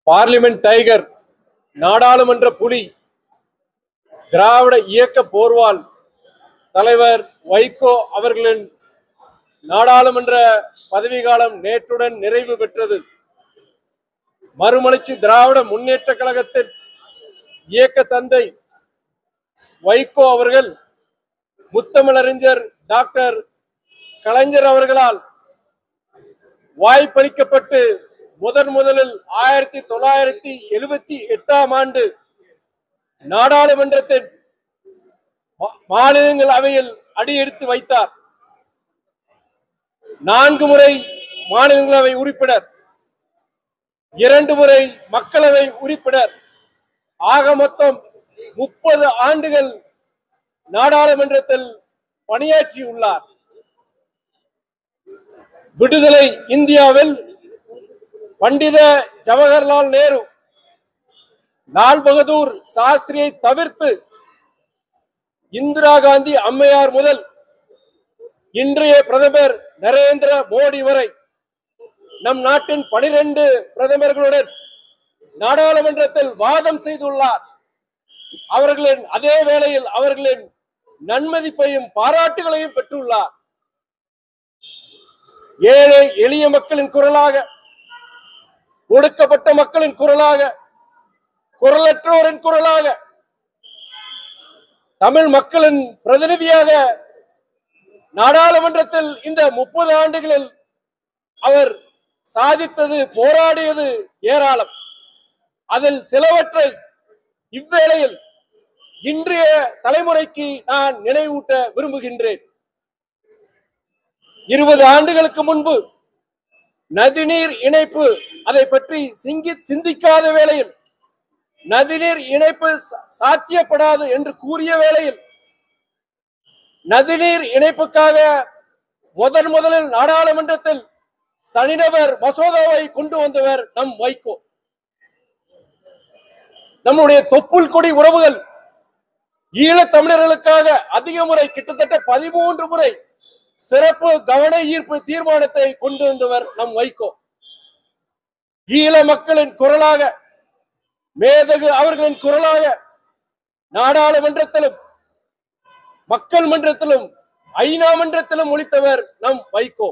Parliament tiger, நாடாளுமன்ற புலி, திராவிட இயக்க போர்வால் தலைவர் வைகோ அவர்களின் நாடாளுமன்ற பதவிக்காலம் நேற்றுடன் நிறைவு பெற்றது. மறுமலர்ச்சி திராவிட முன்னேற்ற கழகத்தின் இயக்க தந்தை வைகோ அவர்கள் முத்தமிழறிஞர் டாக்டர் கலைஞர் அவர்களால் வாய்ப்பளிக்கப்பட்டு முதலில் 1978ஆம் ஆண்டு நாடாளுமன்றத்தின் மாநிலங்களவையில் அடியெடுத்து வைத்தார். 4 முறை மாநிலங்களவை உறுப்பினர், 2 முறை மக்களவை உறுப்பினர், ஆக மொத்தம் 30 ஆண்டுகள் நாடாளுமன்றத்தில் பணியாற்றியுள்ளார். விடுதலை இந்தியாவில் பண்டித ஜவஹர்லால் நேரு, லால் பகதூர் சாஸ்திரியை தவிர்த்து இந்திரா காந்தி அம்மையார் முதல் இன்றைய பிரதமர் நரேந்திர மோடி வரை நம் நாட்டின் 12 பிரதமர்களுடன் நாடாளுமன்றத்தில் வாதம் செய்துள்ளார். அவர்களின் அதே வேளையில் அவர்களின் நன்மதிப்பையும் பாராட்டுகளையும் பெற்றுள்ளார். ஏழை எளிய மக்களின் குரலாக, ஒடுக்கப்பட்ட மக்களின் குரலாக, குரலற்றோரின் குரலாக, தமிழ் மக்களின் பிரதிநிதியாக நாடாளுமன்றத்தில் இந்த 30 ஆண்டுகளில் அவர் சாதித்தது, போராடியது ஏராளம். அதில் சிலவற்றை இவ்வேளையில் இன்றைய தலைமுறைக்கு நான் நினைவூட்ட விரும்புகின்றேன். 20 ஆண்டுகளுக்கு முன்பு நதிநீர் இணைப்பு, அதை பற்றி சிந்திக்காத வேளையில், நதிநீர் இணைப்பு சாத்தியப்படாது என்று கூறிய வேளையில், நதிநீர் இணைப்புக்காக முதலில் நாடாளுமன்றத்தில் தனிநபர் மசோதாவை கொண்டு வந்தவர் நம் வைகோ. நம்முடைய தொப்புள் கொடி உறவுகள் ஈழத் தமிழர்களுக்காக அதிக முறை, கிட்டத்தட்ட 13 முறை சிறப்பு கவன ஈர்ப்பு தீர்மானத்தை கொண்டு வந்தவர் நம் வைகோ. ஈழ மக்களின் குரலாக, மேதகு அவர்களின் குரலாக நாடாளுமன்றத்திலும் மக்கள் மன்றத்திலும் ஐநா மன்றத்திலும் ஒலித்தவர் நம் வைகோ.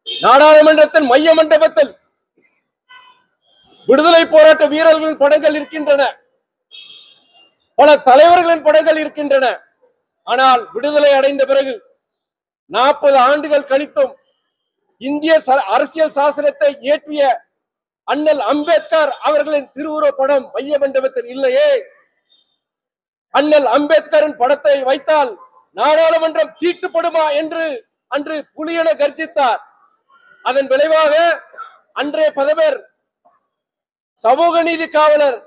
நாடாளுமன்றத்தின் மைய மண்டபத்தில் விடுதலை போராட்ட வீரர்களின் படங்கள் இருக்கின்றன, பல தலைவர்களின் படங்கள் இருக்கின்றன. ஆனால் விடுதலை அடைந்த பிறகு 40 ஆண்டுகள் கழித்தும் இந்திய அரசியல் சாசனத்தை இயற்றிய அண்ணல் அம்பேத்கர் அவர்களின் திருவுருவ படம் மைய மண்டபத்தில் இல்லையே. அண்ணல் அம்பேத்கரின் படத்தை வைத்தால் நாடாளுமன்றம் தீட்டுப்படுமா என்று அன்று புலியென கர்ஜித்தார். அதன் விளைவாக அன்றைய பிரதமர், சமூக நீதி காவலர்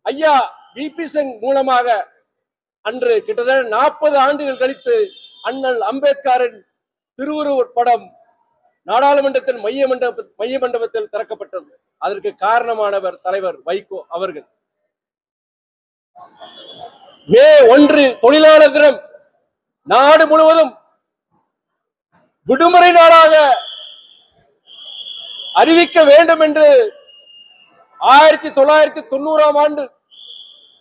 ஐயா விபி சிங் மூலமாக அன்று கிட்டத்தட்ட 40 ஆண்டுகள் கழித்து அண்ணல் அம்பேத்கரின் திருவுருவ படம் நாடாளுமன்றத்தின் மைய மண்டபத்தில் திறக்கப்பட்டது. அதற்கு காரணமானவர் தலைவர் வைகோ அவர்கள். மே 1 தொழிலாளர் தினம் நாடு முழுவதும் விடுமுறை நாளாக அறிவிக்க வேண்டும் என்று 1990ஆம் ஆண்டு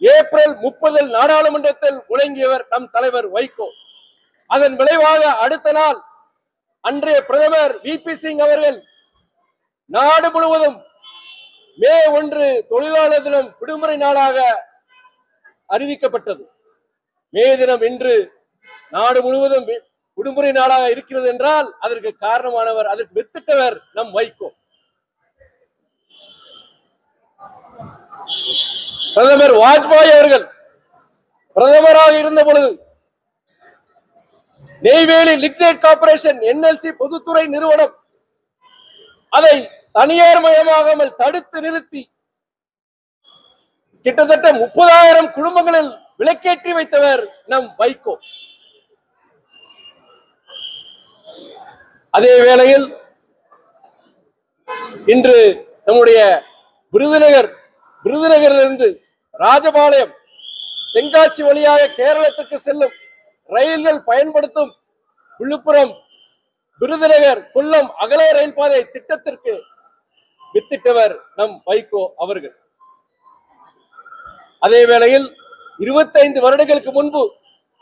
ஏப்ரல் 30 நாடாளுமன்றத்தில் முழங்கியவர் நம் தலைவர் வைகோ. அதன் விளைவாக அடுத்த நாள் அன்றைய பிரதமர் விபி சிங் அவர்கள் நாடு முழுவதும் மே 1 தொழிலாளர் தினம் விடுமுறை நாளாக அறிவிக்கப்பட்டது. மே தினம் இன்று நாடு முழுவதும் விடுமுறை நாளாக இருக்கிறது என்றால் அதற்கு காரணமானவர், அதற்கு வித்திட்டவர் நம் வைகோ. பிரதமர் வாஜ்பாய் அவர்கள் பிரதமராக இருந்த பொழுது நெய்வேலி லிக்னைட் கார்பரேஷன் NLC பொதுத்துறை நிறுவனம் அதை தனியார் மயமாகாமல் தடுத்து நிறுத்தி கிட்டத்தட்ட 30,000 குடும்பங்களில் விலக்கேற்றி வைத்தவர் நம் வைகோ. அதே வேளையில் இன்று நம்முடைய விருதுநகரிலிருந்து ராஜபாளையம், தென்காசி வழியாக கேரளத்துக்கு செல்லும் ரயில்கள் பயன்படுத்தும் விழுப்புரம், விருதுநகர், கொல்லம் அகல ரயில் பாதை திட்டத்திற்கு வித்திட்டவர் நம் வைகோ அவர்கள். அதே வேளையில் 25 வருடங்களுக்கு முன்பு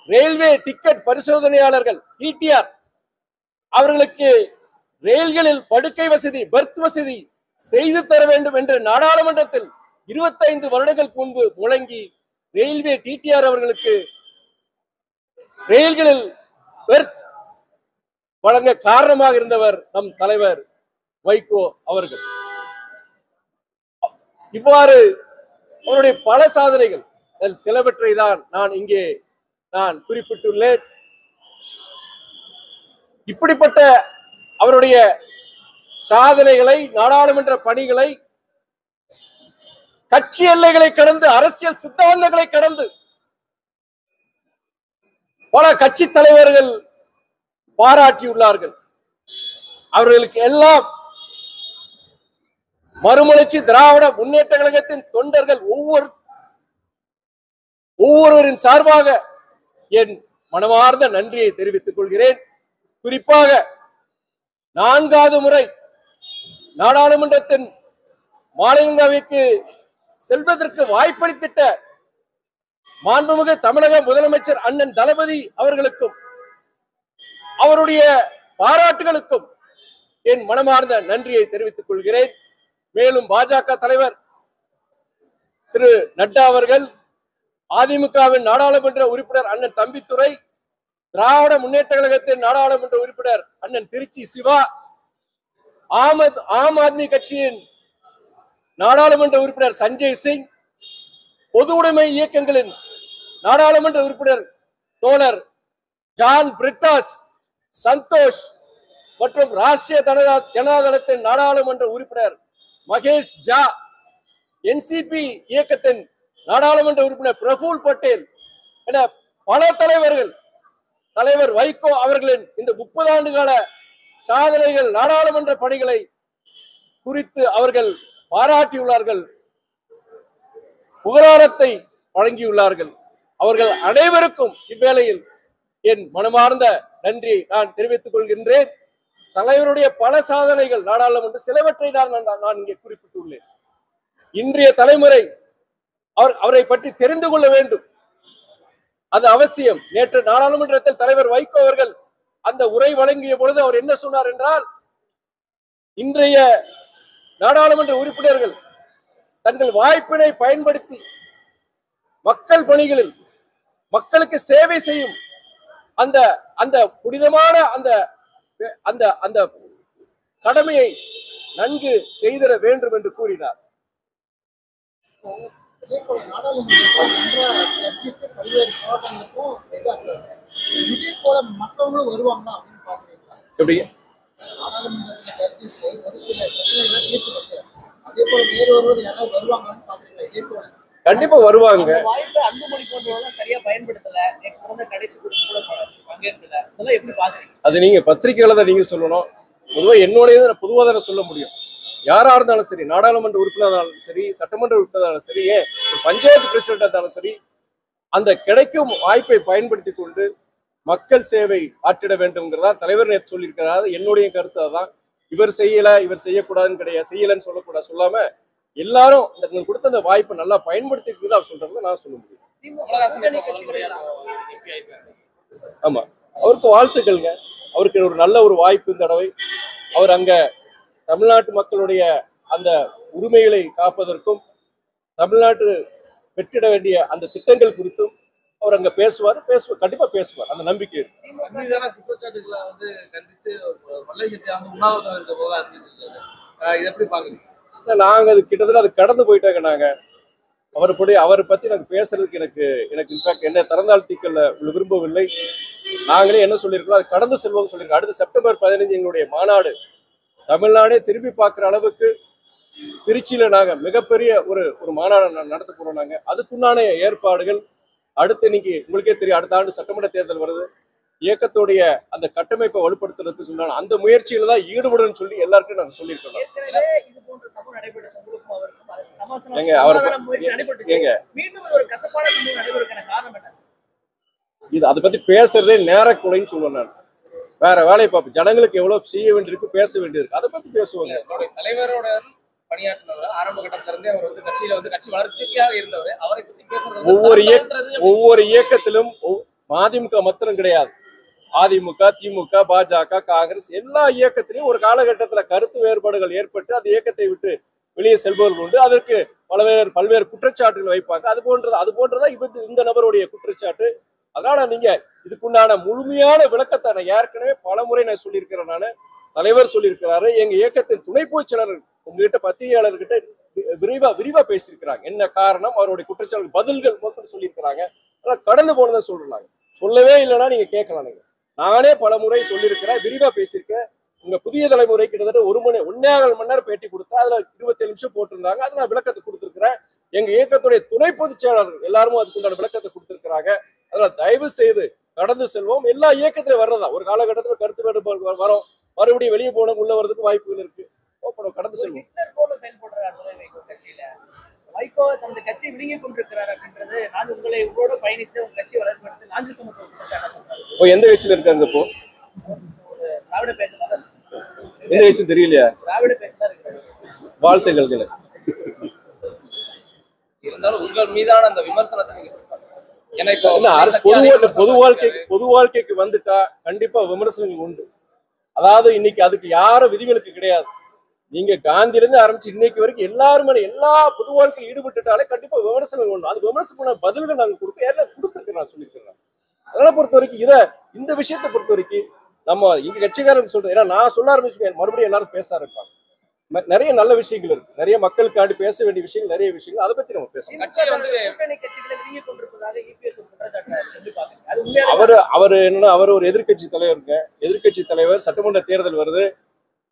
ரயில்வே டிக்கெட் பரிசோதனையாளர்கள் டிடிஆர் அவர்களுக்கு ரயில்களில் படுக்கை வசதி, பெர்த் வசதி செய்து தர வேண்டும் என்று நாடாளுமன்றத்தில் 25 வருடங்களுக்கு முன்பு முழங்கி ரயில்வே டிடிஆர் அவர்களுக்கு ரயில்களில் பெர்த் வழங்க காரணமாக இருந்தவர் நம் தலைவர் வைகோ அவர்கள். இவ்வாறு அவருடைய பல சாதனைகள், சிலவற்றை தான் நான் இங்கே குறிப்பிட்டுள்ளேன். இப்படிப்பட்ட அவருடைய சாதனைகளை, நாடாளுமன்ற பணிகளை கட்சி எல்லைகளை கடந்து, அரசியல் சித்தாந்தங்களை கடந்து பல கட்சி தலைவர்கள் பாராட்டியுள்ளார்கள். அவர்களுக்கு எல்லாம் மறுமலர்ச்சி திராவிட முன்னேற்ற கழகத்தின் தொண்டர்கள் ஒவ்வொருவரின் சார்பாக என் மனமார்ந்த நன்றியை தெரிவித்துக் கொள்கிறேன். குறிப்பாக 4வது முறை நாடாளுமன்றத்தின் மாநிலங்களவைக்கு செல்வதற்கு வாய்ப்பளித்திட்ட மாண்புமிகு தமிழக முதலமைச்சர் அண்ணன் தளபதி அவர்களுக்கும் அவருடைய பாராட்டுகளுக்கும் என் மனமார்ந்த நன்றியை தெரிவித்துக் கொள்கிறேன். மேலும் பாஜக தலைவர் திரு நட்டா அவர்கள், அதிமுகவின் நாடாளுமன்ற உறுப்பினர் அண்ணன் தம்பித்துரை, திராவிட முன்னேற்ற கழகத்தின் நாடாளுமன்ற உறுப்பினர் அண்ணன் திருச்சி சிவா, ஆம் ஆத்மி கட்சியின் நாடாளுமன்ற உறுப்பினர் சஞ்சய் சிங், பொது உடைமை இயக்கங்களின் நாடாளுமன்ற உறுப்பினர் தோழர் ஜான் பிரிட்டாஸ், சந்தோஷ் மற்றும் ராஷ்டிரிய ஜனதா தளத்தின் நாடாளுமன்ற உறுப்பினர் மகேஷ் ஜா, என்சிபி இயக்கத்தின் நாடாளுமன்ற உறுப்பினர் பிரபுல் பட்டேல் என பல தலைவர்கள் தலைவர் வைகோ அவர்களின் இந்த 30 ஆண்டு கால சாதனைகள், நாடாளுமன்ற பணிகளை குறித்து அவர்கள் பாராட்டியுள்ளார்கள், புகழாரத்தை வழங்கியுள்ளார்கள். அவர்கள் அனைவருக்கும் இவ்வேளையில் என் மனமார்ந்த நன்றியை நான் தெரிவித்துக் கொள்கின்றேன். தலைவருடைய பல சாதனைகள் நாடாளுமன்ற சிலவற்றை நான் இங்கே குறிப்பிட்டுள்ளேன். இன்றைய தலைமுறை அவரை பற்றி தெரிந்து கொள்ள வேண்டும், அது அவசியம். நேற்று நாடாளுமன்றத்தில் தலைவர் வைகோ அவர்கள் அந்த உரை வழங்கிய பொழுது அவர் என்ன சொன்னார் என்றால், இன்றைய நாடாளுமன்ற உறுப்பினர்கள் தங்கள் வாய்ப்பினை பயன்படுத்தி மக்கள் பணிகளில் மக்களுக்கு சேவை செய்யும் அந்த அந்த புனிதமான அந்த அந்த அந்த கடமையை நன்கு செய்திட வேண்டும் என்று கூறினார். கண்டிப்பா வருவாங்க. அது நீங்க பத்திரிகைகளை தான் நீங்க சொல்லணும். பொதுவா என்னுடைய பொதுவாக சொல்ல முடியும். யாரா இருந்தாலும் சரி, நாடாளுமன்ற உறுப்பினராலும் சரி, சட்டமன்ற உறுப்பினராலும் சரி, ஒரு பஞ்சாயத்து பிரசிடென்ட் இருந்தாலும் சரி, அந்த கிடைக்கும் வாய்ப்பை பயன்படுத்தி கொண்டு மக்கள் சேவை ஆற்றிட வேண்டும்ங்கிறதா தலைவர் நேற்று சொல்லியிருக்கிறார். என்னுடைய கருத்து அதான். இவர் செய்யல, இவர் செய்யக்கூடாதுன்னு கிடையாது, செய்யலன்னு சொல்லக்கூடாது, சொல்லாம எல்லாரும் கொடுத்த அந்த வாய்ப்பை நல்லா பயன்படுத்திட்டு அவர் சொல்றதை நான் சொல்ல முடியும். ஆமா, அவருக்கு வாழ்த்துக்கள்ங்க. அவருக்கு ஒரு நல்ல ஒரு வாய்ப்பு இந்த தடவை. அவர் அங்க தமிழ்நாட்டு மக்களுடைய அந்த உரிமைகளை காப்பதற்கும் தமிழ்நாட்டு பெற்றிட வேண்டிய அந்த திட்டங்கள் குறித்தும் அவர் அங்க பேசுவார், கண்டிப்பா பேசுவார். அந்த நம்பிக்கை இருக்கு. நாங்க அது கிட்டத்தட்ட அது கடந்து போயிட்டாங்க. நாங்க அவரை பத்தி எனக்கு பேசுறதுக்கு எனக்கு இன்ஃபேக்ட் என்ன திறந்தாழ்த்திக்கல விரும்பவில்லை. நாங்களே என்ன சொல்லியிருக்கோம், அது கடந்து செல்வோம் சொல்லியிருக்கோம். அடுத்த செப்டம்பர் 15 எங்களுடைய மாநாடு தமிழ்நாடே திரும்பி பார்க்குற அளவுக்கு திருச்சியில நாங்க மிகப்பெரிய ஒரு மாநாடு நடத்த போறோம். நாங்க அதுக்குண்டான ஏற்பாடுகள் அடுத்து இன்னைக்கு உங்களுக்கே தெரியும், அடுத்த ஆண்டு சட்டமன்ற தேர்தல் வருது. இயக்கத்துடைய அந்த கட்டமைப்பை வலுப்படுத்துறதுக்கு சொன்னாலும் அந்த முயற்சியில தான் ஈடுபடுன்னு சொல்லி எல்லாருக்கும் நாங்க சொல்லியிருக்கோம். இது அதை பத்தி பேசுறதே நேரக்குறைன்னு சொல்லுவேன். நான் வேற வேலையை பார்ப்பேன். ஜனங்களுக்கு எவ்வளவு செய்ய வேண்டியிருக்கு, பேச வேண்டியிருக்கு, அதை பத்தி பேசுவாங்க. தலைவரோட பணியாற்றினவர். ஆரம்ப கட்டத்துல இருந்தே அவர் வந்து கட்சியில வந்து கட்சி வளர்ச்சிக்காக இருந்தவர். அவரை பத்தி பேசுறது ஒவ்வொரு இயக்கத்திலும் மதிமுக மாத்திரம் கிடையாது, அதிமுக, திமுக, பாஜக, காங்கிரஸ் எல்லா இயக்கத்திலையும் ஒரு காலகட்டத்தில் கருத்து வேறுபாடுகள் ஏற்பட்டு அந்த இயக்கத்தை விட்டு வெளியே செல்பவர்கள் உண்டு. அதற்கு பல்வேறு குற்றச்சாட்டுகள் வைப்பாங்க. அது போன்றதான் இந்த நபருடைய குற்றச்சாட்டு. அதனால நீங்க இதுக்குண்டான முழுமையான விளக்கத்தை நான் ஏற்கனவே பல முறை நான் சொல்லியிருக்கிறேன். நான் தலைவர் சொல்லியிருக்கிறாரு, எங்க இயக்கத்தின் துணை பொதுச் செயலாளர் உங்ககிட்ட பத்திரிகையாளர்கிட்ட விரிவா பேசியிருக்கிறாங்க. என்ன காரணம், அவருடைய குற்றச்சாட்டு பதில்கள் மட்டும் சொல்லியிருக்கிறாங்க. கடந்து போனதை சொல்றாங்க. சொல்லவே இல்லைன்னா நீங்க கேட்கலாம். நானே பல முறை சொல்லியிருக்கிறேன், விரிவா பேசியிருக்கேன். உங்க புதிய தலைமுறை கிட்டத்தட்ட 1.5 மணி நேரம் பேட்டி கொடுத்தா அதுல 27 நிமிஷம் போட்டிருந்தாங்க. அதுல நான் விளக்கத்தை கொடுத்திருக்கிறேன். எங்க இயக்கத்துடைய துணை பொதுச் செயலாளர் எல்லாரும் அதுக்குண்டான விளக்கத்தை கொடுத்திருக்கிறாங்க. அதனால தயவு செய்து கடந்து செல்வோம். எல்லா இயக்கத்திலும் வர்றதா, ஒரு காலகட்டத்தில் கருத்து வேறுபாடு வரும், மறுபடியும் வெளியே போன உள்ள வர்றதுக்கு வாய்ப்புகள் இருக்கு. கடந்து செல்வோம். வைகோ தந்த கட்சி விழுங்கி கொண்டிருக்கிறார் அப்படின்றது, நான் உங்களோட பயணித்து உங்க கட்சி வளர்ச்சி நாஞ்சில் சமத்துவம் எந்த கட்சியில இருக்காங்க? இப்போ திராவிட பேசலாம், எந்த கட்சி தெரியலையா? திராவிட பேசலாம். வாழ்த்துக்கள். இருந்தாலும் உங்கள் மீதான அந்த விமர்சனத்தை நீங்க பொது வாழ்க்கைக்கு வந்துட்டா கண்டிப்பா விமர்சனங்கள் உண்டு. அதாவது இன்னைக்கு அதுக்கு யாரும் விதிகளுக்கு கிடையாது. நீங்க காந்தியில இருந்து ஆரம்பிச்சு இன்னைக்கு வரைக்கும் எல்லாருமே எல்லா பொது வாழ்க்கையில் ஈடுபட்டுட்டாலே கண்டிப்பா விமர்சனங்கள் உண்டு. அது விமர்சனம் பதில்கள் நாங்க கொடுத்துருக்கேன், நான் சொல்லியிருக்கிறேன். அதெல்லாம் பொறுத்த வரைக்கும் இந்த விஷயத்தை பொறுத்த வரைக்கும் நம்ம இங்க கட்சிக்காரன் சொல்றேன். ஏன்னா நான் சொல்ல ஆரம்பிச்சுக்கேன், மறுபடியும் எல்லாரும் பேச ஆரம்பிப்பாங்க. நிறைய நல்ல விஷயங்கள் இருக்கு, நிறைய மக்களுக்காண்டி பேச வேண்டிய விஷயங்கள், நிறைய விஷயங்கள். அதை பத்தி நம்ம பேசணும். அவர் என்னன்னா, அவர் ஒரு எதிர்கட்சி தலைவருங்க. எதிர்கட்சி தலைவர், சட்டமன்ற தேர்தல் வருது,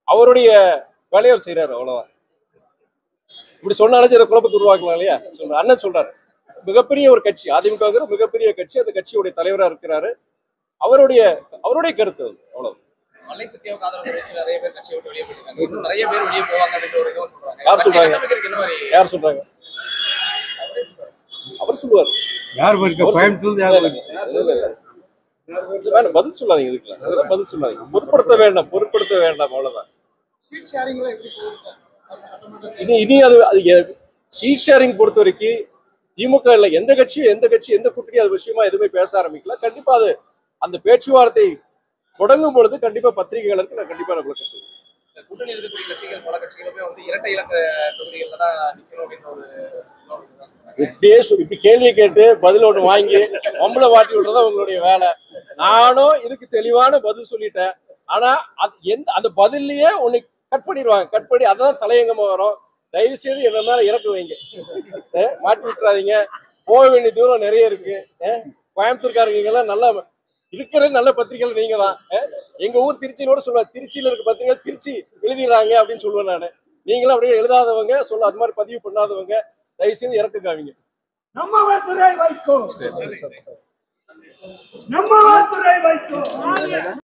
அவருடைய வேலையை அவர் செய்யறாரு, அவ்வளவுதான். இப்படி சொன்னாலும் இதை குழப்பத்தை உருவாக்கலாம் இல்லையா? அண்ணன் சொல்றாரு, மிகப்பெரிய ஒரு கட்சி அதிமுக, மிகப்பெரிய கட்சி, அந்த கட்சியுடைய தலைவரா இருக்கிறாரு. அவருடைய கருத்து அவ்வளவு. மலை சத்தியாவுக்கு ஆதரவு தெரிவிச்சு நிறைய பேர் கட்சியை விட்டு வெளியே போயிருக்காங்க. இன்னும் நிறைய பேர் வெளியே போவாங்க அப்படின்னு ஒரு இதுவும் சொல்றாங்க. யார் சொல்றாங்க? அவர் சொல்லுவார். பதில் சொல்லாதீங்க, இதுக்கெல்லாம் அதெல்லாம் பதில் சொல்லாதீங்க. பொருட்படுத்த வேண்டாம் அவ்வளவுதான். இனி அது சீட் ஷேரிங் பொறுத்த வரைக்கும் திமுக இல்ல எந்த கட்சி எந்த கூட்டணி அது விஷயமா எதுவுமே பேச ஆரம்பிக்கல. கண்டிப்பா அது அந்த பேச்சுவார்த்தை தொடங்கும் பொழுது கண்டிப்பா பத்திரிகைகளுக்கு நான் கண்டிப்பா விளக்கம் சொல்லுவேன். கூட்டணி இருக்கக்கூடிய கட்சிகள் பல கட்சிகளுமே வந்து இரட்டை இலக்க தொகுதிகள்ல தான் நிக்கணும் அப்படின்னு ஒரு இப்படி கேள்வியை கேட்டு பதில் ஒன்று வாங்கி மம்பளை வாட்டி விடுறதா உங்களுடைய வேலை. நானும் இதுக்கு தெளிவான பதில் சொல்லிட்டேன். ஆனா அந்த பதிலையே ஒண்ணு கட் பண்ணி அதான் தலையங்கமா வரும். தயவு செய்து என்ன மேல இறக்கு வைங்க, மாட்டி விட்டுறாதீங்க. போக வேண்டிய தூரம் நிறைய இருக்கு. கோயம்புத்தூர்காரங்க எல்லாம் நல்லா இருக்கிறது, நல்ல பத்திரிகைகள் நீங்க தான். எங்க ஊர் திருச்சியோட சொல்லுவேன், திருச்சியில இருக்க பத்திரிகைகள் திருச்சி எழுதிடுறாங்க அப்படின்னு சொல்லுவேன் நான். நீங்களும் அப்படியே எழுதாதவங்க அது மாதிரி பதிவு பண்ணாதவங்க தயவு செய்து இறக்குக்காவீங்க. நம்ம